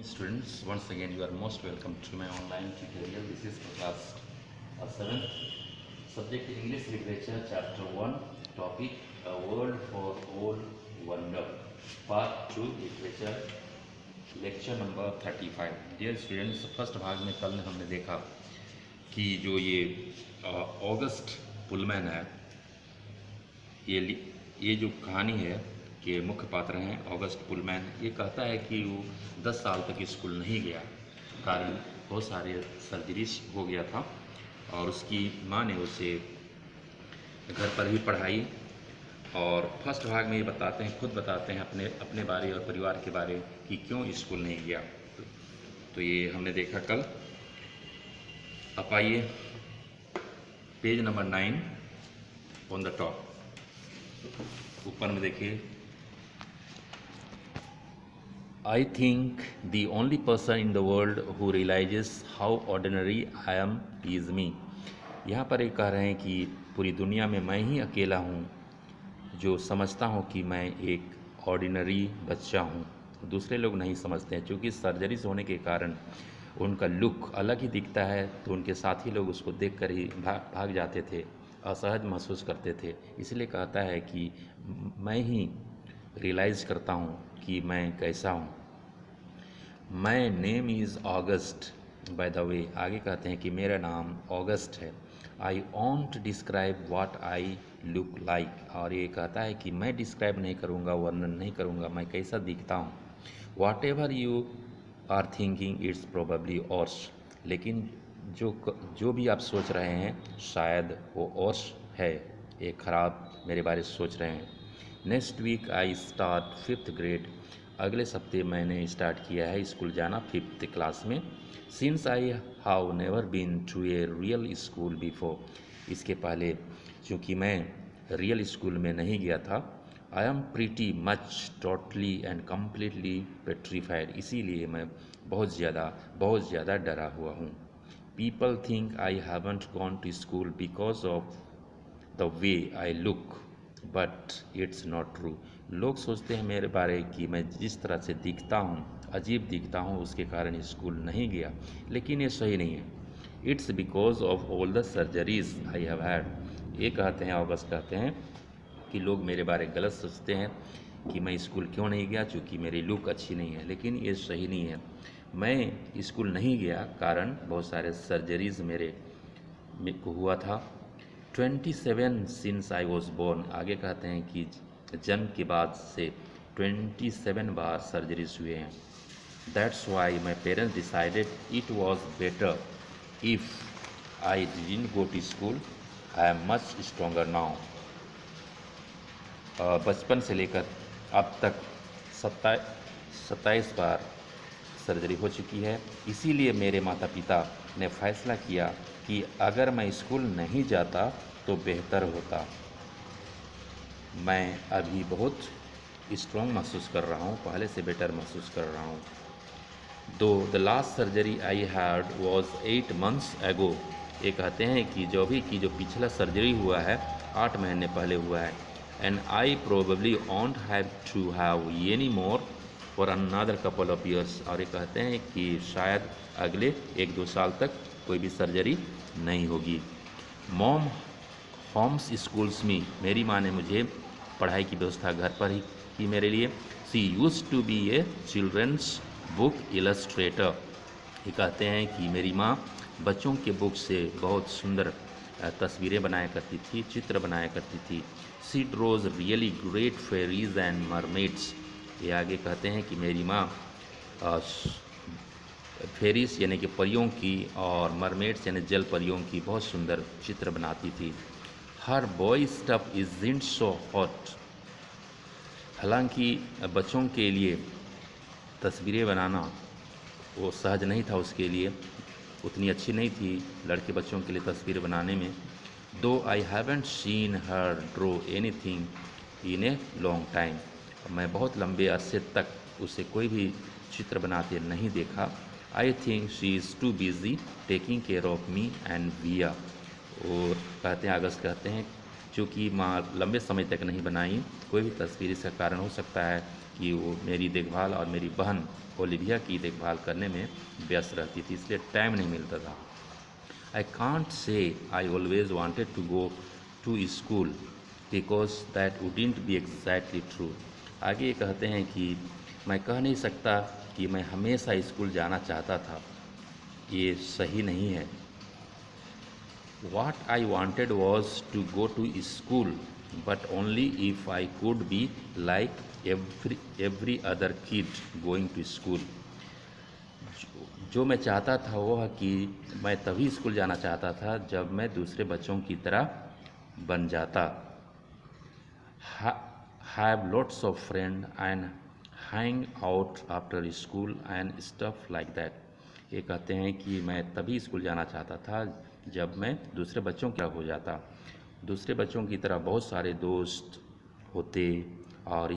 Students, once again you are most welcome to my online tutorial. This is for class 7th. Subject English Literature, Chapter 1. Topic A World for All Wonder. Part 2 Literature, Lecture number 35. Dear students, first भाग में कल हमने देखा कि जो ये August Pullman है, ये जो कहानी है कि मुख्य पात्र हैं ऑगस्ट पुलमैन, ये कहता है कि वो 10 साल तक स्कूल नहीं गया, कारण बहुत सारे सर्जरीज हो गया था और उसकी माँ ने उसे घर पर ही पढ़ाई। और फर्स्ट भाग में ये बताते हैं, खुद बताते हैं अपने बारे और परिवार के बारे कि क्यों स्कूल नहीं गया। तो ये हमने देखा कल। अब आइए page number 9 on the top, ऊपर में देखिए, I think the only person in the world who realizes how ordinary I am is me. यहाँ पर एक कह रहे हैं कि पूरी दुनिया में मैं ही अकेला हूँ जो समझता हूँ कि मैं एक ऑर्डिनरी बच्चा हूँ। दूसरे लोग नहीं समझते हैं, क्योंकि सर्जरीज होने के कारण उनका लुक अलग ही दिखता है, तो उनके साथी लोग उसको देखकर ही भाग जाते थे, असहज महसूस करते थे। इसलिए कहता है कि मैं ही रियलाइज़ करता हूँ कि मैं कैसा हूँ। My name is August, by the way आगे कहते हैं कि मेरा नाम ऑगस्ट है। I want describe what I look like, और ये कहता है कि मैं डिस्क्राइब नहीं करूँगा, वर्णन नहीं करूँगा मैं कैसा दिखता हूँ। Whatever you are thinking it's probably ours, लेकिन जो भी आप सोच रहे हैं शायद वो ऑर्स है, ये ख़राब मेरे बारे में सोच रहे हैं। Next week I start 5th grade, अगले सप्ते मैंने स्टार्ट किया है स्कूल जाना 5th क्लास में। Since I have never been to a real school before, इसके पहले चूँकि मैं रियल स्कूल में नहीं गया था। I am pretty much totally and completely petrified, इसीलिए मैं बहुत ज़्यादा डरा हुआ हूँ। People think I haven't gone to school because of the way I look, but it's not true. लोग सोचते हैं मेरे बारे कि मैं जिस तरह से दिखता हूँ, अजीब दिखता हूँ, उसके कारण स्कूल नहीं गया, लेकिन ये सही नहीं है। It's because of all the surgeries I have had, ये कहते हैं ऑगस्ट कहते हैं कि लोग मेरे बारे गलत सोचते हैं कि मैं स्कूल क्यों नहीं गया, चूँकि मेरी लुक अच्छी नहीं है, लेकिन ये सही नहीं है। मैं स्कूल नहीं गया कारण बहुत सारे सर्जरीज मेरे को हुआ था। 27 सिंस आई वॉज बोर्न, आगे कहते हैं कि जन्म के बाद से 27 बार सर्जरीज हुए हैं। That's why my parents decided it was better if I didn't go to school, I am much stronger now. बचपन से लेकर अब तक 27 बार सर्जरी हो चुकी है, इसीलिए मेरे माता पिता ने फैसला किया कि अगर मैं स्कूल नहीं जाता तो बेहतर होता। मैं अभी बहुत स्ट्रॉन्ग महसूस कर रहा हूँ, पहले से बेटर महसूस कर रहा हूँ। दो the last surgery I had was 8 months एगो, ये कहते हैं कि जो पिछला सर्जरी हुआ है 8 महीने पहले हुआ है। And I probably won't have to have any more for another couple of years, और ये कहते हैं कि शायद अगले 1-2 साल तक कोई भी सर्जरी नहीं होगी। मॉम होम्स स्कूल्स में, मेरी माँ ने मुझे पढ़ाई की व्यवस्था घर पर ही की मेरे लिए। She used to be a children's book illustrator, ये कहते हैं कि मेरी माँ बच्चों के बुक से बहुत सुंदर तस्वीरें बनाया करती थी, चित्र बनाया करती थी। She draws really great fairies and mermaids, ये आगे कहते हैं कि मेरी माँ फेरीज यानी कि परियों की और मरमेड्स यानी जल परियों की बहुत सुंदर चित्र बनाती थी। Her boy stuff isn't so hot, हालांकि बच्चों के लिए तस्वीरें बनाना वो सहज नहीं था, उसके लिए उतनी अच्छी नहीं थी लड़के बच्चों के लिए तस्वीर बनाने में। Though I haven't seen her draw anything in a long time, मैं बहुत लंबे अरसे तक उसे कोई भी चित्र बनाते नहीं देखा। I think she is too busy taking care of me and विया, और कहते हैं अगस्त कहते हैं चूँकि माँ लंबे समय तक नहीं बनाई कोई भी तस्वीर, इसका कारण हो सकता है कि वो मेरी देखभाल और मेरी बहन ओलिविया की देखभाल करने में व्यस्त रहती थी, इसलिए टाइम नहीं मिलता था। I can't say I always wanted to go to school because that wouldn't be exactly true. आगे ये कहते हैं कि मैं कह नहीं सकता कि मैं हमेशा स्कूल जाना चाहता था, ये सही नहीं है। What I wanted was to go to school, but only if I could be like every other kid going to school. जो मैं चाहता था वह कि मैं तभी स्कूल जाना चाहता था जब मैं दूसरे बच्चों की तरह बन जाता। Have lots of friends and hang out after school and stuff like that. ये कहते हैं कि मैं तभी स्कूल जाना चाहता था जब मैं दूसरे बच्चों की तरह हो जाता, दूसरे बच्चों की तरह बहुत सारे दोस्त होते और